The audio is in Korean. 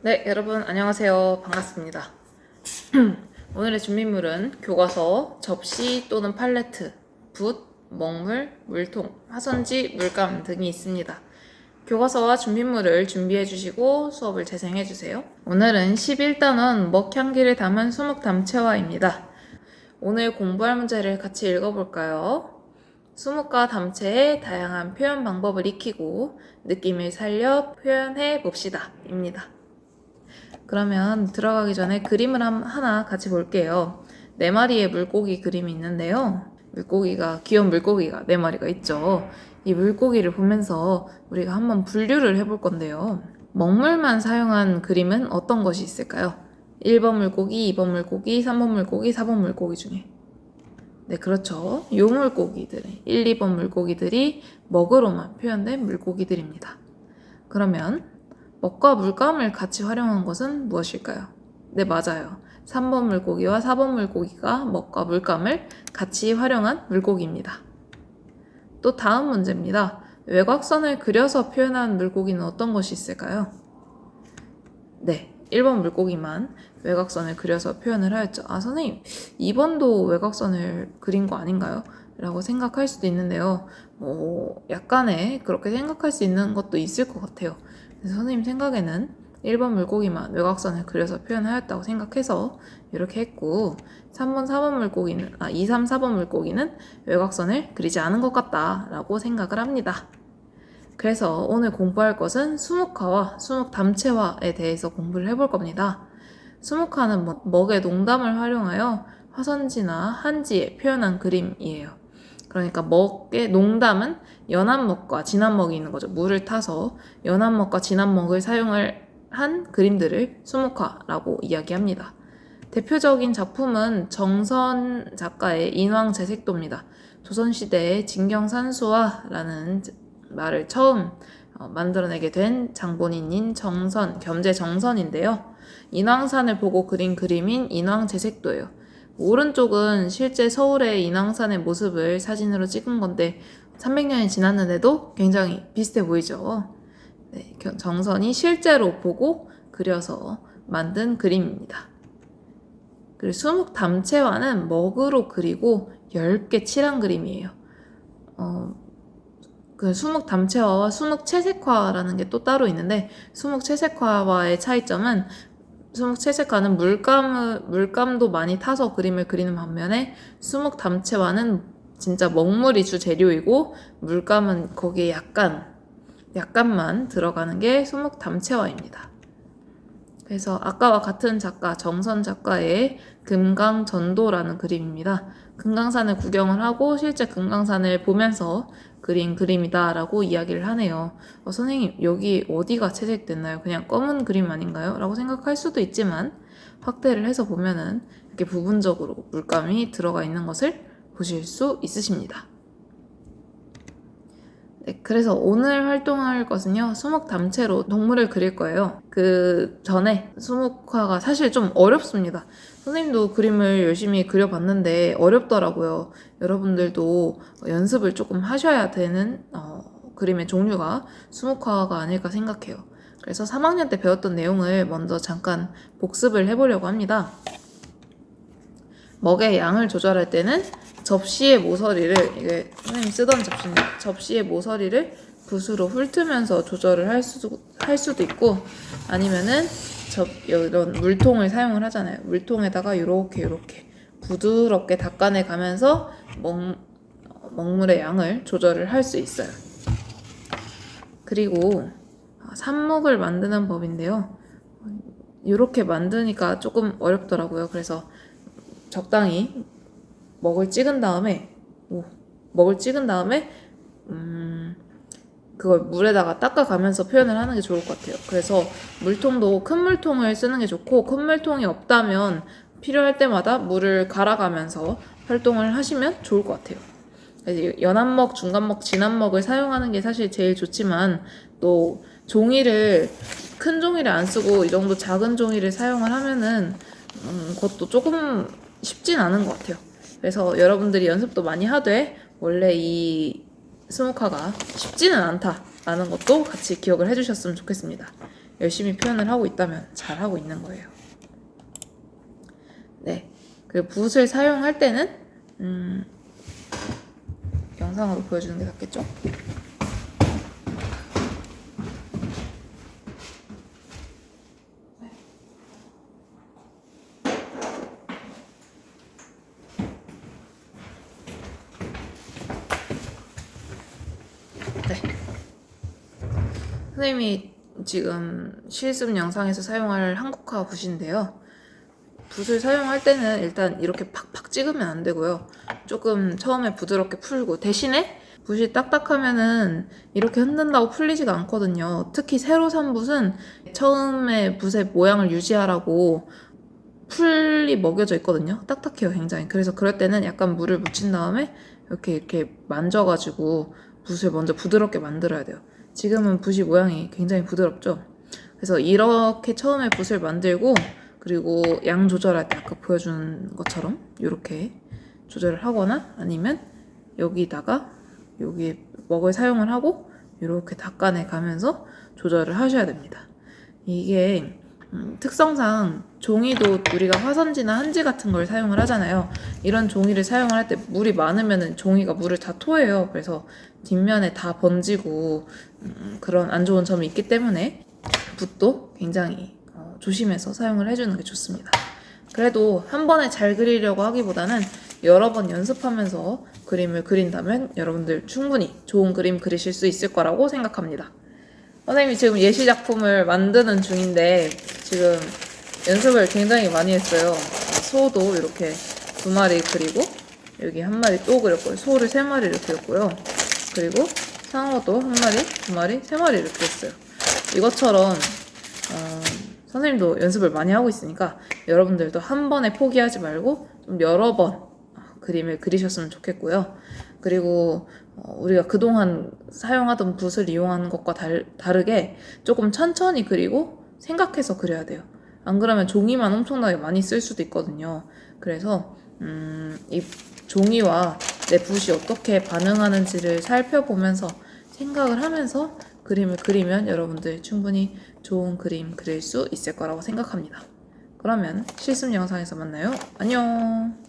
네, 여러분 안녕하세요. 반갑습니다. 오늘의 준비물은 교과서, 접시 또는 팔레트, 붓, 먹물, 물통, 화선지, 물감 등이 있습니다. 교과서와 준비물을 준비해 주시고 수업을 재생해 주세요. 오늘은 11단원 먹향기를 담은 수묵담채화입니다. 오늘 공부할 문제를 같이 읽어볼까요? 수묵과 담채의 다양한 표현 방법을 익히고 느낌을 살려 표현해 봅시다. 입니다. 그러면 들어가기 전에 그림을 하나 같이 볼게요. 4마리의 물고기 그림이 있는데요. 귀여운 물고기가 4마리가 있죠. 이 물고기를 보면서 우리가 한번 분류를 해볼 건데요. 먹물만 사용한 그림은 어떤 것이 있을까요? 1번 물고기, 2번 물고기, 3번 물고기, 4번 물고기 중에. 네, 그렇죠. 요 물고기들, 1, 2번 물고기들이 먹으로만 표현된 물고기들입니다. 그러면 먹과 물감을 같이 활용한 것은 무엇일까요? 네, 맞아요. 3번 물고기와 4번 물고기가 먹과 물감을 같이 활용한 물고기입니다. 또 다음 문제입니다. 외곽선을 그려서 표현한 물고기는 어떤 것이 있을까요? 네, 1번 물고기만 외곽선을 그려서 표현을 하였죠. 아, 선생님, 2번도 외곽선을 그린 거 아닌가요? 라고 생각할 수도 있는데요. 약간의 그렇게 생각할 수 있는 것도 있을 것 같아요. 그래서 선생님 생각에는 1번 물고기만 외곽선을 그려서 표현하였다고 생각해서 이렇게 했고 3번, 4번 물고기는 2, 3, 4번 물고기는 외곽선을 그리지 않은 것 같다라고 생각을 합니다. 그래서 오늘 공부할 것은 수묵화와 수묵담채화에 대해서 공부를 해볼 겁니다. 수묵화는 먹의 농담을 활용하여 화선지나 한지에 표현한 그림이에요. 그러니까 먹의 농담은 연한 먹과 진한 먹이 있는 거죠. 물을 타서 연한 먹과 진한 먹을 사용을 한 그림들을 수묵화라고 이야기합니다. 대표적인 작품은 정선 작가의 인왕제색도입니다. 조선시대에 진경산수화라는 말을 처음 만들어내게 된 장본인인 정선, 겸재정선인데요. 인왕산을 보고 그린 그림인 인왕제색도예요. 오른쪽은 실제 서울의 인왕산의 모습을 사진으로 찍은 건데 300년이 지났는데도 굉장히 비슷해 보이죠. 네, 정선이 실제로 보고 그려서 만든 그림입니다. 그리고 수묵담채화는 먹으로 그리고 얇게 칠한 그림이에요. 그 수묵담채화와 수묵채색화라는 게 또 따로 있는데 수묵채색화와의 차이점은 수묵채색화는 물감도 많이 타서 그림을 그리는 반면에 수묵담채화는 진짜 먹물이 주 재료이고 물감은 거기에 약간만 들어가는 게 수묵담채화입니다. 그래서 아까와 같은 작가 정선 작가의 금강전도라는 그림입니다. 금강산을 구경을 하고 실제 금강산을 보면서 그린 그림이다 라고 이야기를 하네요. 선생님 여기 어디가 채색됐나요? 그냥 검은 그림 아닌가요? 라고 생각할 수도 있지만 확대를 해서 보면은 이렇게 부분적으로 물감이 들어가 있는 것을 보실 수 있으십니다. 네, 그래서 오늘 활동할 것은요, 수묵담채로 동물을 그릴 거예요. 그 전에 수묵화가 사실 좀 어렵습니다. 선생님도 그림을 열심히 그려봤는데 어렵더라고요. 여러분들도 연습을 조금 하셔야 되는 그림의 종류가 수묵화가 아닐까 생각해요. 그래서 3학년 때 배웠던 내용을 먼저 잠깐 복습을 해보려고 합니다. 먹의 양을 조절할 때는 접시의 모서리를, 이게 선생님 쓰던 접시인데 접시의 모서리를 붓으로 훑으면서 조절을 할 수도 있고 아니면은 이런 물통을 사용을 하잖아요. 물통에다가 이렇게 부드럽게 닦아내 가면서 먹물의 양을 조절을 할 수 있어요. 그리고 삽목을 만드는 법인데요. 이렇게 만드니까 조금 어렵더라고요. 그래서 적당히 먹을 찍은 다음에 그걸 물에다가 닦아가면서 표현을 하는 게 좋을 것 같아요. 그래서 물통도 큰 물통을 쓰는 게 좋고 큰 물통이 없다면 필요할 때마다 물을 갈아가면서 활동을 하시면 좋을 것 같아요. 연한 먹, 중간 먹, 진한 먹을 사용하는 게 사실 제일 좋지만 또 큰 종이를 안 쓰고 이 정도 작은 종이를 사용을 하면은 그것도 조금 쉽진 않은 것 같아요. 그래서 여러분들이 연습도 많이 하되 원래 이 수묵화가 쉽지는 않다라는 것도 같이 기억을 해주셨으면 좋겠습니다. 열심히 표현을 하고 있다면 잘 하고 있는 거예요. 네. 그리고 붓을 사용할 때는 영상으로 보여주는 게 낫겠죠? 네. 선생님이 지금 실습 영상에서 사용할 한국화 붓인데요. 붓을 사용할 때는 일단 이렇게 팍팍 찍으면 안 되고요. 조금 처음에 부드럽게 풀고, 대신에 붓이 딱딱하면은 이렇게 흔든다고 풀리지가 않거든요. 특히 새로 산 붓은 처음에 붓의 모양을 유지하라고 풀이 먹여져 있거든요. 딱딱해요, 굉장히. 그래서 그럴 때는 약간 물을 묻힌 다음에 이렇게 만져가지고 붓을 먼저 부드럽게 만들어야 돼요. 지금은 붓이 모양이 굉장히 부드럽죠. 그래서 이렇게 처음에 붓을 만들고, 그리고 양 조절할 때 아까 보여준 것처럼 이렇게 조절을 하거나, 아니면 여기다가 여기 먹을 사용을 하고 이렇게 닦아내 가면서 조절을 하셔야 됩니다. 이게 특성상 종이도 우리가 화선지나 한지 같은 걸 사용을 하잖아요. 이런 종이를 사용을 할 때 물이 많으면 종이가 물을 다 토해요. 그래서 뒷면에 다 번지고 그런 안 좋은 점이 있기 때문에 붓도 굉장히 조심해서 사용을 해주는 게 좋습니다. 그래도 한 번에 잘 그리려고 하기보다는 여러 번 연습하면서 그림을 그린다면 여러분들 충분히 좋은 그림 그리실 수 있을 거라고 생각합니다. 선생님이 지금 예시작품을 만드는 중인데 지금 연습을 굉장히 많이 했어요. 소도 이렇게 2마리 그리고 여기 1마리 또 그렸고요. 소를 3마리를 그렸고요. 그리고 상어도 1마리, 2마리, 3마리 이렇게 했어요. 이것처럼 선생님도 연습을 많이 하고 있으니까 여러분들도 한 번에 포기하지 말고 좀 여러 번 그림을 그리셨으면 좋겠고요. 그리고 우리가 그동안 사용하던 붓을 이용하는 것과 다르게 조금 천천히 그리고 생각해서 그려야 돼요. 안 그러면 종이만 엄청나게 많이 쓸 수도 있거든요. 그래서 이 종이와 내 붓이 어떻게 반응하는지를 살펴보면서 생각을 하면서 그림을 그리면 여러분들 충분히 좋은 그림 그릴 수 있을 거라고 생각합니다. 그러면 실습 영상에서 만나요. 안녕.